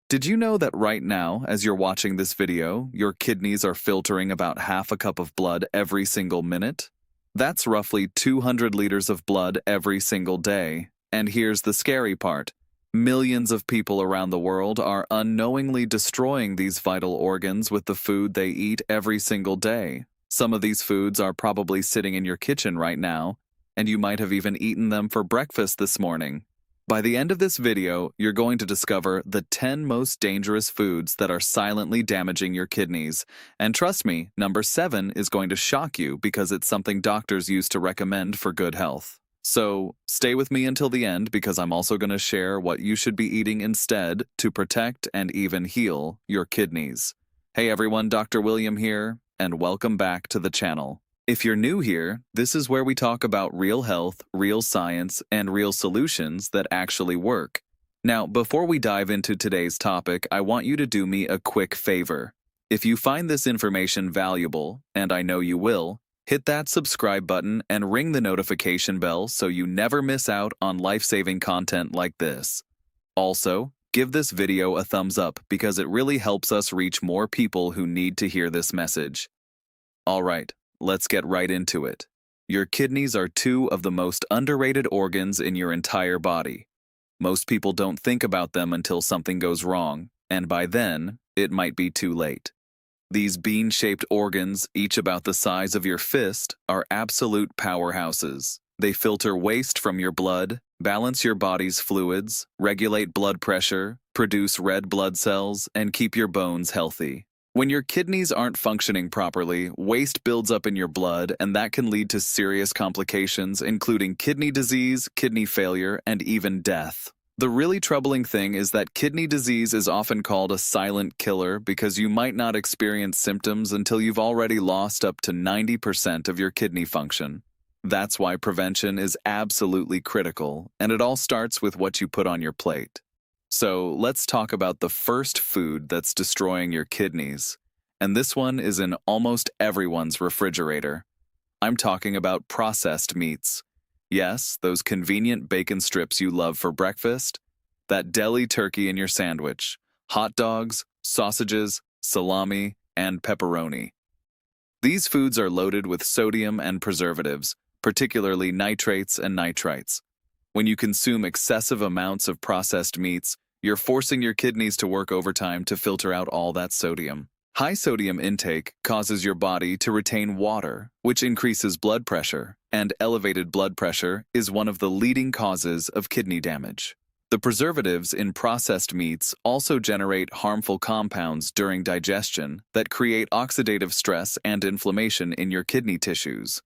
Did you know that right now, as you're watching this video, your kidneys are filtering about half a cup of blood every single minute? That's roughly 200 liters of blood every single day. And here's the scary part. Millions of people around the world are unknowingly destroying these vital organs with the food they eat every single day. Some of these foods are probably sitting in your kitchen right now, and you might have even eaten them for breakfast this morning. By the end of this video, you're going to discover the 10 most dangerous foods that are silently damaging your kidneys. And trust me, number 7 is going to shock you because it's something doctors use to recommend for good health. So, stay with me until the end because I'm also going to share what you should be eating instead to protect and even heal your kidneys. Hey everyone, Dr. William here, and welcome back to the channel. If you're new here, this is where we talk about real health, real science, and real solutions that actually work. Now, before we dive into today's topic, I want you to do me a quick favor. If you find this information valuable, and I know you will, hit that subscribe button and ring the notification bell so you never miss out on life-saving content like this. Also, give this video a thumbs up because it really helps us reach more people who need to hear this message. All right. Let's get right into it. Your kidneys are 2 of the most underrated organs in your entire body. Most people don't think about them until something goes wrong, and by then, it might be too late. These bean-shaped organs, each about the size of your fist, are absolute powerhouses. They filter waste from your blood, balance your body's fluids, regulate blood pressure, produce red blood cells, and keep your bones healthy. When your kidneys aren't functioning properly, waste builds up in your blood, and that can lead to serious complications, including kidney disease, kidney failure, and even death. The really troubling thing is that kidney disease is often called a silent killer because you might not experience symptoms until you've already lost up to 90% of your kidney function. That's why prevention is absolutely critical, and it all starts with what you put on your plate. So let's talk about the first food that's destroying your kidneys. And this one is in almost everyone's refrigerator. I'm talking about processed meats. Yes, those convenient bacon strips you love for breakfast, that deli turkey in your sandwich, hot dogs, sausages, salami, and pepperoni. These foods are loaded with sodium and preservatives, particularly nitrates and nitrites. When you consume excessive amounts of processed meats, you're forcing your kidneys to work overtime to filter out all that sodium. High sodium intake causes your body to retain water, which increases blood pressure, and elevated blood pressure is one of the leading causes of kidney damage. The preservatives in processed meats also generate harmful compounds during digestion that create oxidative stress and inflammation in your kidney tissues.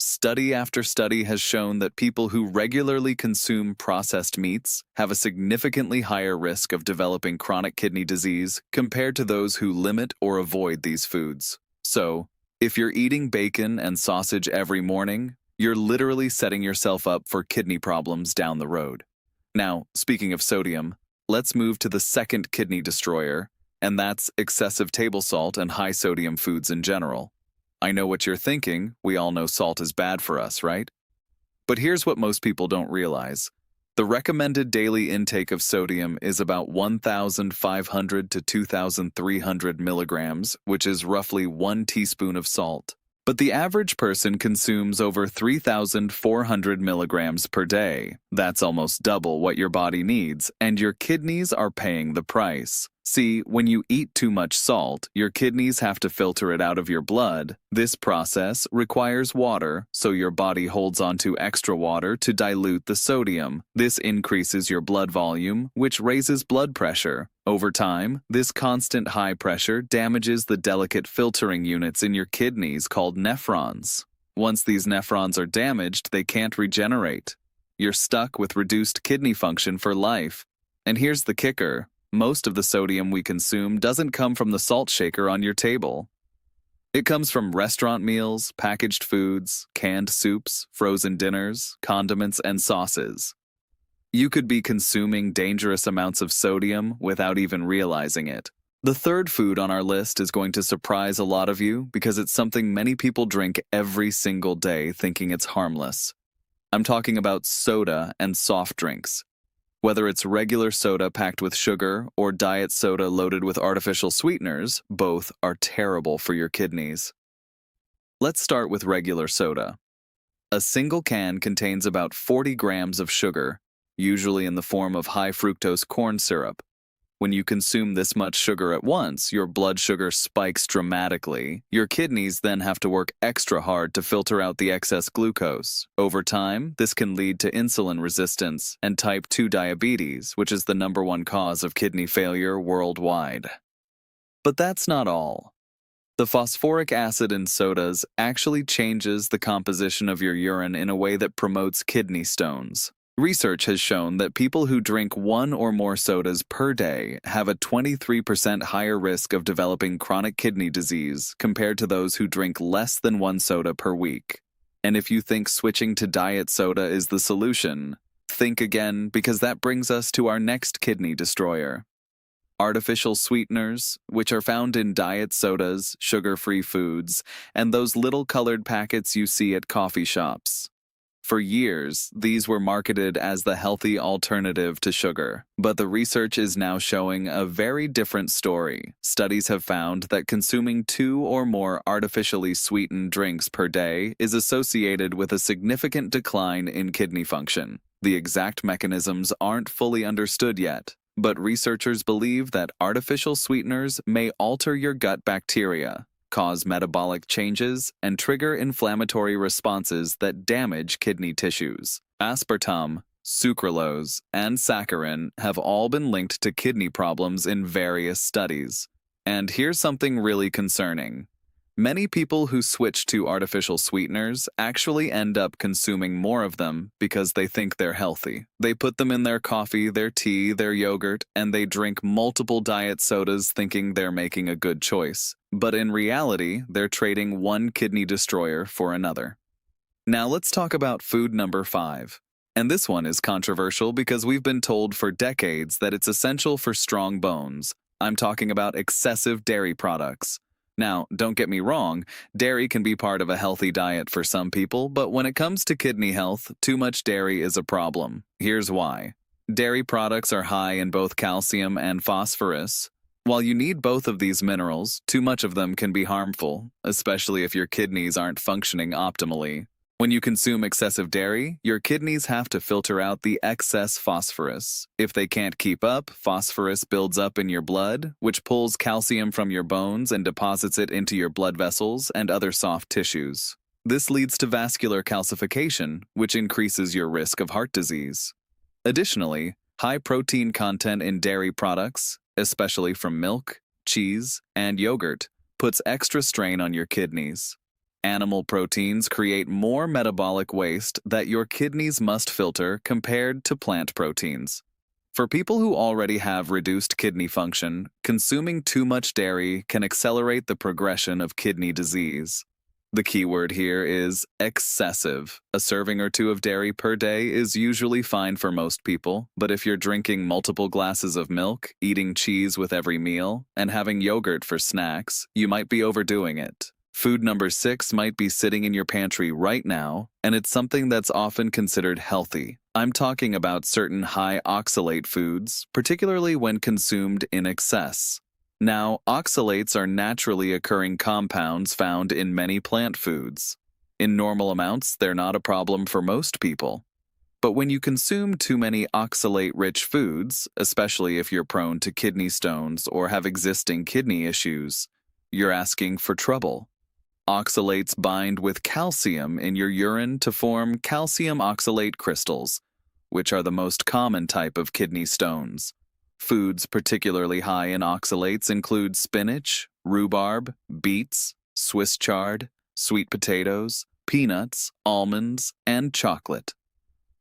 Study after study has shown that people who regularly consume processed meats have a significantly higher risk of developing chronic kidney disease compared to those who limit or avoid these foods. So, if you're eating bacon and sausage every morning, you're literally setting yourself up for kidney problems down the road. Now, speaking of sodium, let's move to the second kidney destroyer, and that's excessive table salt and high sodium foods in general. I know what you're thinking, we all know salt is bad for us, right? But here's what most people don't realize. The recommended daily intake of sodium is about 1,500 to 2,300 milligrams, which is roughly 1 teaspoon of salt. But the average person consumes over 3,400 milligrams per day. That's almost double what your body needs, and your kidneys are paying the price. See, when you eat too much salt, your kidneys have to filter it out of your blood. This process requires water, so your body holds onto extra water to dilute the sodium. This increases your blood volume, which raises blood pressure. Over time, this constant high pressure damages the delicate filtering units in your kidneys called nephrons. Once these nephrons are damaged, they can't regenerate. You're stuck with reduced kidney function for life. And here's the kicker. Most of the sodium we consume doesn't come from the salt shaker on your table. It comes from restaurant meals, packaged foods, canned soups, frozen dinners, condiments, and sauces. You could be consuming dangerous amounts of sodium without even realizing it. The third food on our list is going to surprise a lot of you because it's something many people drink every single day thinking it's harmless. I'm talking about soda and soft drinks. Whether it's regular soda packed with sugar or diet soda loaded with artificial sweeteners, both are terrible for your kidneys. Let's start with regular soda. A single can contains about 40 grams of sugar, usually in the form of high fructose corn syrup. When you consume this much sugar at once, your blood sugar spikes dramatically. Your kidneys then have to work extra hard to filter out the excess glucose. Over time, this can lead to insulin resistance and type 2 diabetes, which is the #1 cause of kidney failure worldwide. But that's not all. The phosphoric acid in sodas actually changes the composition of your urine in a way that promotes kidney stones. Research has shown that people who drink one or more sodas per day have a 23% higher risk of developing chronic kidney disease compared to those who drink less than one soda per week. And if you think switching to diet soda is the solution, think again, because that brings us to our next kidney destroyer. Artificial sweeteners, which are found in diet sodas, sugar-free foods, and those little colored packets you see at coffee shops. For years, these were marketed as the healthy alternative to sugar, but the research is now showing a very different story. Studies have found that consuming 2 or more artificially sweetened drinks per day is associated with a significant decline in kidney function. The exact mechanisms aren't fully understood yet, but researchers believe that artificial sweeteners may alter your gut bacteria, cause metabolic changes, and trigger inflammatory responses that damage kidney tissues. Aspartame, sucralose, and saccharin have all been linked to kidney problems in various studies. And here's something really concerning. Many people who switch to artificial sweeteners actually end up consuming more of them because they think they're healthy. They put them in their coffee, their tea, their yogurt, and they drink multiple diet sodas thinking they're making a good choice. But in reality, they're trading one kidney destroyer for another. Now let's talk about food number 5. And this one is controversial because we've been told for decades that it's essential for strong bones. I'm talking about excessive dairy products. Now, don't get me wrong, dairy can be part of a healthy diet for some people, but when it comes to kidney health, too much dairy is a problem. Here's why. Dairy products are high in both calcium and phosphorus. While you need both of these minerals, too much of them can be harmful, especially if your kidneys aren't functioning optimally. When you consume excessive dairy, your kidneys have to filter out the excess phosphorus. If they can't keep up, phosphorus builds up in your blood, which pulls calcium from your bones and deposits it into your blood vessels and other soft tissues. This leads to vascular calcification, which increases your risk of heart disease. Additionally, high protein content in dairy products, especially from milk, cheese, and yogurt, puts extra strain on your kidneys. Animal proteins create more metabolic waste that your kidneys must filter compared to plant proteins. For people who already have reduced kidney function, consuming too much dairy can accelerate the progression of kidney disease. The key word here is excessive. A serving or 2 of dairy per day is usually fine for most people, but if you're drinking multiple glasses of milk, eating cheese with every meal, and having yogurt for snacks, you might be overdoing it. Food number 6 might be sitting in your pantry right now, and it's something that's often considered healthy. I'm talking about certain high oxalate foods, particularly when consumed in excess. Now, oxalates are naturally occurring compounds found in many plant foods. In normal amounts, they're not a problem for most people. But when you consume too many oxalate-rich foods, especially if you're prone to kidney stones or have existing kidney issues, you're asking for trouble. Oxalates bind with calcium in your urine to form calcium oxalate crystals, which are the most common type of kidney stones. Foods particularly high in oxalates include spinach, rhubarb, beets, Swiss chard, sweet potatoes, peanuts, almonds, and chocolate.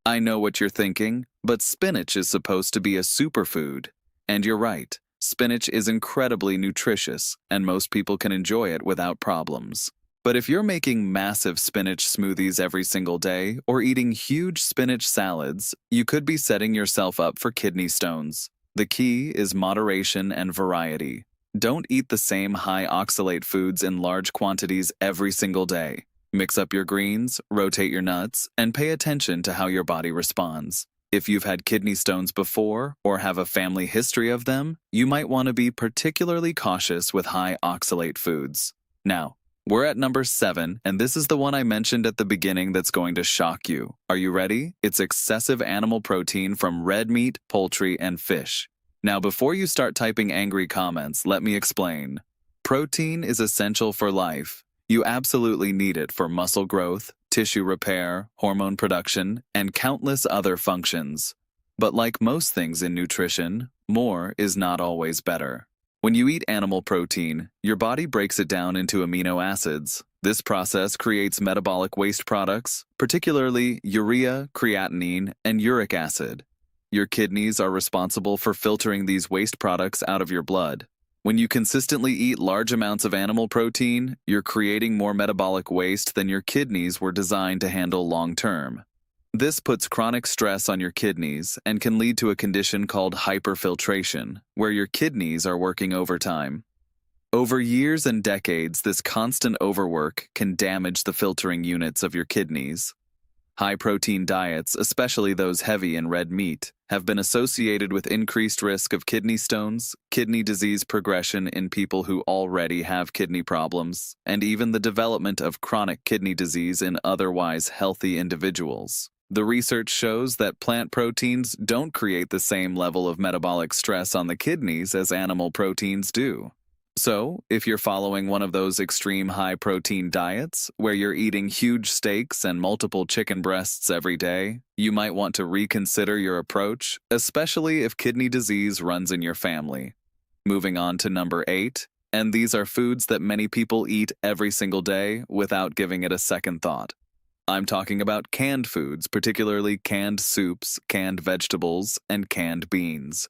I know what you're thinking, but spinach is supposed to be a superfood. And you're right, spinach is incredibly nutritious, and most people can enjoy it without problems. But if you're making massive spinach smoothies every single day or eating huge spinach salads, you could be setting yourself up for kidney stones. The key is moderation and variety. Don't eat the same high oxalate foods in large quantities every single day. Mix up your greens, rotate your nuts, and pay attention to how your body responds. If you've had kidney stones before or have a family history of them, you might want to be particularly cautious with high oxalate foods. Now, we're at number 7, and this is the one I mentioned at the beginning that's going to shock you. Are you ready? It's excessive animal protein from red meat, poultry, and fish. Now, before you start typing angry comments, let me explain. Protein is essential for life. You absolutely need it for muscle growth, tissue repair, hormone production, and countless other functions. But like most things in nutrition, more is not always better. When you eat animal protein, your body breaks it down into amino acids. This process creates metabolic waste products, particularly urea, creatinine, and uric acid. Your kidneys are responsible for filtering these waste products out of your blood. When you consistently eat large amounts of animal protein, you're creating more metabolic waste than your kidneys were designed to handle long-term. This puts chronic stress on your kidneys and can lead to a condition called hyperfiltration, where your kidneys are working overtime. Over years and decades, this constant overwork can damage the filtering units of your kidneys. High-protein diets, especially those heavy in red meat, have been associated with increased risk of kidney stones, kidney disease progression in people who already have kidney problems, and even the development of chronic kidney disease in otherwise healthy individuals. The research shows that plant proteins don't create the same level of metabolic stress on the kidneys as animal proteins do. So, if you're following one of those extreme high-protein diets, where you're eating huge steaks and multiple chicken breasts every day, you might want to reconsider your approach, especially if kidney disease runs in your family. Moving on to number 8, and these are foods that many people eat every single day without giving it a second thought. I'm talking about canned foods, particularly canned soups, canned vegetables, and canned beans.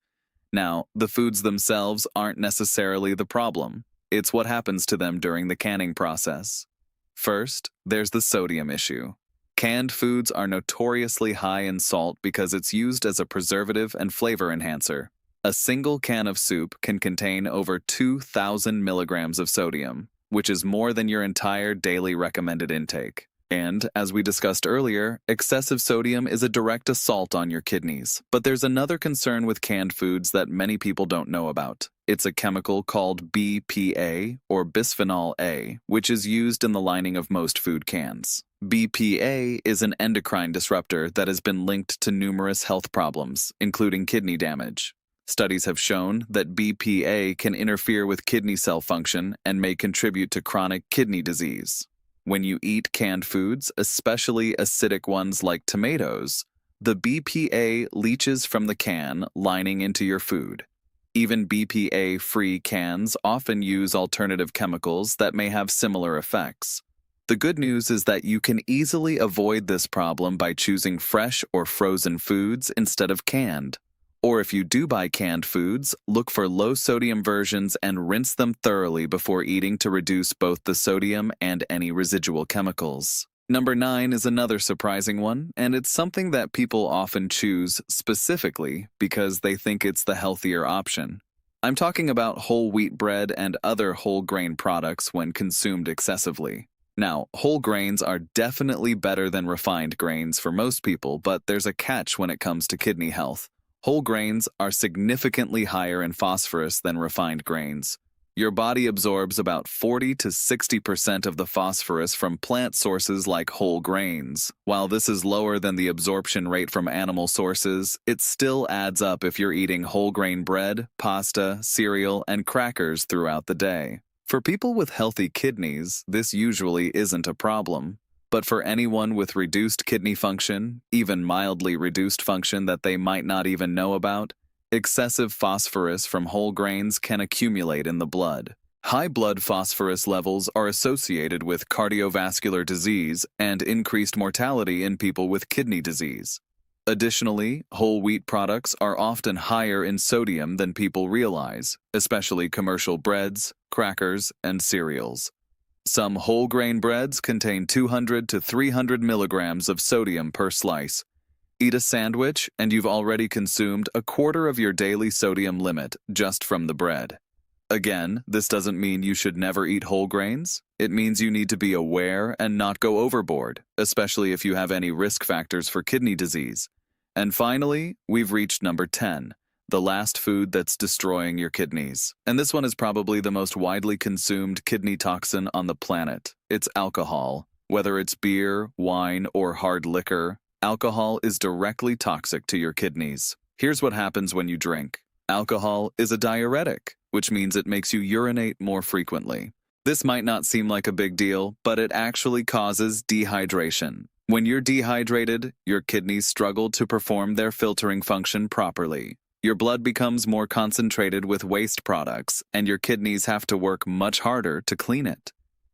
Now, the foods themselves aren't necessarily the problem. It's what happens to them during the canning process. First, there's the sodium issue. Canned foods are notoriously high in salt because it's used as a preservative and flavor enhancer. A single can of soup can contain over 2,000 milligrams of sodium, which is more than your entire daily recommended intake. And, as we discussed earlier, excessive sodium is a direct assault on your kidneys. But there's another concern with canned foods that many people don't know about. It's a chemical called BPA, or bisphenol A, which is used in the lining of most food cans. BPA is an endocrine disruptor that has been linked to numerous health problems, including kidney damage. Studies have shown that BPA can interfere with kidney cell function and may contribute to chronic kidney disease. When you eat canned foods, especially acidic ones like tomatoes, the BPA leaches from the can lining into your food. Even BPA-free cans often use alternative chemicals that may have similar effects. The good news is that you can easily avoid this problem by choosing fresh or frozen foods instead of canned. Or if you do buy canned foods, look for low-sodium versions and rinse them thoroughly before eating to reduce both the sodium and any residual chemicals. Number 9 is another surprising one, and it's something that people often choose specifically because they think it's the healthier option. I'm talking about whole wheat bread and other whole grain products when consumed excessively. Now, whole grains are definitely better than refined grains for most people, but there's a catch when it comes to kidney health. Whole grains are significantly higher in phosphorus than refined grains. Your body absorbs about 40 to 60% of the phosphorus from plant sources like whole grains. While this is lower than the absorption rate from animal sources, it still adds up if you're eating whole grain bread, pasta, cereal, and crackers throughout the day. For people with healthy kidneys, this usually isn't a problem. But for anyone with reduced kidney function, even mildly reduced function that they might not even know about, excessive phosphorus from whole grains can accumulate in the blood. High blood phosphorus levels are associated with cardiovascular disease and increased mortality in people with kidney disease. Additionally, whole wheat products are often higher in sodium than people realize, especially commercial breads, crackers, and cereals. Some whole grain breads contain 200 to 300 milligrams of sodium per slice. Eat a sandwich, and you've already consumed a quarter of your daily sodium limit just from the bread. Again, this doesn't mean you should never eat whole grains. It means you need to be aware and not go overboard, especially if you have any risk factors for kidney disease. And finally, we've reached number 10, the last food that's destroying your kidneys. And this one is probably the most widely consumed kidney toxin on the planet. It's alcohol. Whether it's beer, wine, or hard liquor, alcohol is directly toxic to your kidneys. Here's what happens when you drink. Alcohol is a diuretic, which means it makes you urinate more frequently. This might not seem like a big deal, but it actually causes dehydration. When you're dehydrated, your kidneys struggle to perform their filtering function properly. Your blood becomes more concentrated with waste products, and your kidneys have to work much harder to clean it.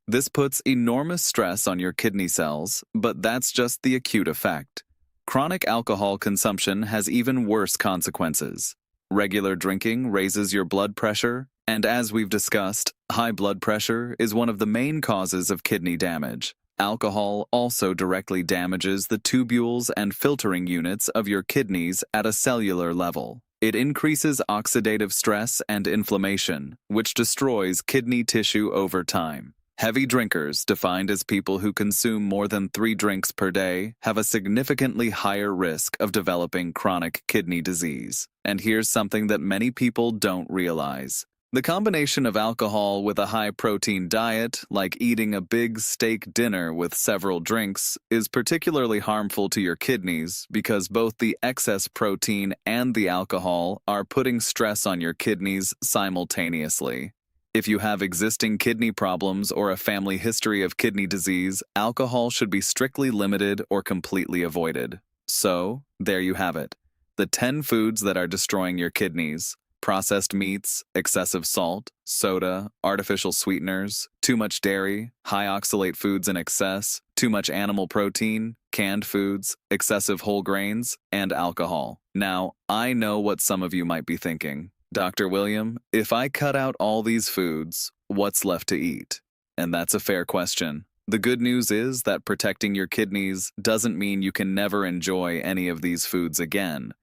This puts enormous stress on your kidney cells, but that's just the acute effect. Chronic alcohol consumption has even worse consequences. Regular drinking raises your blood pressure, and as we've discussed, high blood pressure is one of the main causes of kidney damage. Alcohol also directly damages the tubules and filtering units of your kidneys at a cellular level. It increases oxidative stress and inflammation, which destroys kidney tissue over time. Heavy drinkers, defined as people who consume more than 3 drinks per day, have a significantly higher risk of developing chronic kidney disease. And here's something that many people don't realize. The combination of alcohol with a high-protein diet, like eating a big steak dinner with several drinks, is particularly harmful to your kidneys because both the excess protein and the alcohol are putting stress on your kidneys simultaneously. If you have existing kidney problems or a family history of kidney disease, alcohol should be strictly limited or completely avoided. So, there you have it. The 10 foods that are destroying your kidneys. Processed meats, excessive salt, soda, artificial sweeteners, too much dairy, high oxalate foods in excess, too much animal protein, canned foods, excessive whole grains, and alcohol. Now, I know what some of you might be thinking. Dr. William, if I cut out all these foods, what's left to eat? And that's a fair question. The good news is that protecting your kidneys doesn't mean you can never enjoy any of these foods again.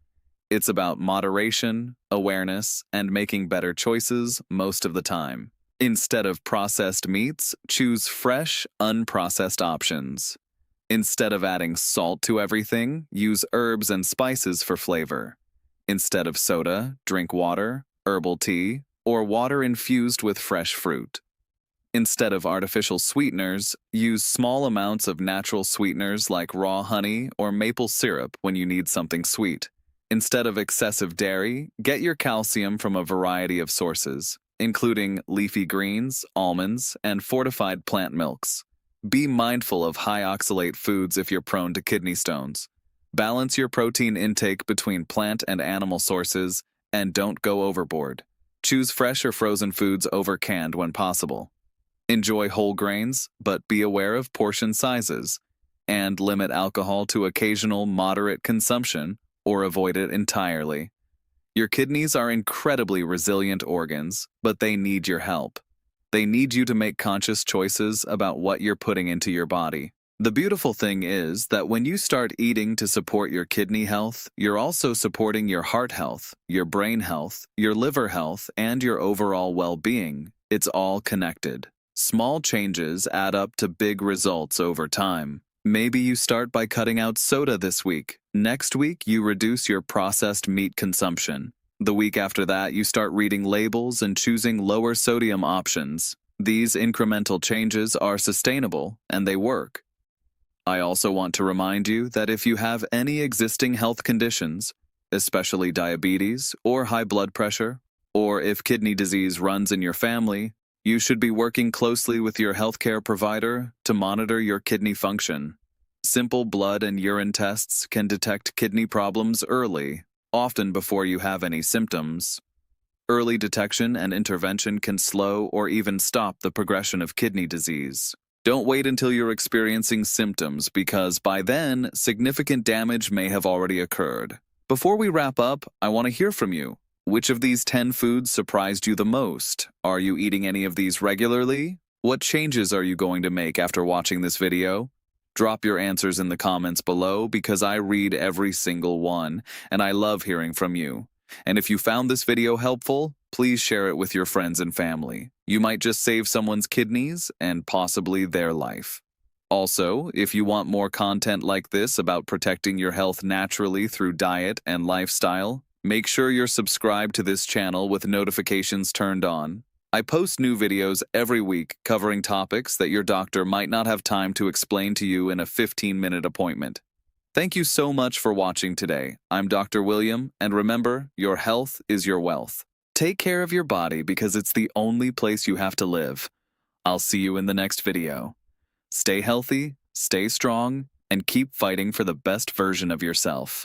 It's about moderation, awareness, and making better choices most of the time. Instead of processed meats, choose fresh, unprocessed options. Instead of adding salt to everything, use herbs and spices for flavor. Instead of soda, drink water, herbal tea, or water infused with fresh fruit. Instead of artificial sweeteners, use small amounts of natural sweeteners like raw honey or maple syrup when you need something sweet. Instead of excessive dairy, get your calcium from a variety of sources, including leafy greens, almonds, and fortified plant milks. Be mindful of high oxalate foods if you're prone to kidney stones. Balance your protein intake between plant and animal sources, and don't go overboard. Choose fresh or frozen foods over canned when possible. Enjoy whole grains, but be aware of portion sizes, and limit alcohol to occasional moderate consumption or avoid it entirely. Your kidneys are incredibly resilient organs, but they need your help. They need you to make conscious choices about what you're putting into your body. The beautiful thing is that when you start eating to support your kidney health, you're also supporting your heart health, your brain health, your liver health, and your overall well-being. It's all connected. Small changes add up to big results over time. Maybe you start by cutting out soda this week. Next week, you reduce your processed meat consumption. The week after that, you start reading labels and choosing lower sodium options. These incremental changes are sustainable, and they work. I also want to remind you that if you have any existing health conditions, especially diabetes or high blood pressure, or if kidney disease runs in your family, you should be working closely with your healthcare provider to monitor your kidney function. Simple blood and urine tests can detect kidney problems early, often before you have any symptoms. Early detection and intervention can slow or even stop the progression of kidney disease. Don't wait until you're experiencing symptoms because by then, significant damage may have already occurred. Before we wrap up, I want to hear from you. Which of these 10 foods surprised you the most? Are you eating any of these regularly? What changes are you going to make after watching this video? Drop your answers in the comments below because I read every single one, and I love hearing from you. And if you found this video helpful, please share it with your friends and family. You might just save someone's kidneys and possibly their life. Also, if you want more content like this about protecting your health naturally through diet and lifestyle, make sure you're subscribed to this channel with notifications turned on. I post new videos every week covering topics that your doctor might not have time to explain to you in a 15-minute appointment. Thank you so much for watching today. I'm Dr. William, and remember, your health is your wealth. Take care of your body because it's the only place you have to live. I'll see you in the next video. Stay healthy, stay strong, and keep fighting for the best version of yourself.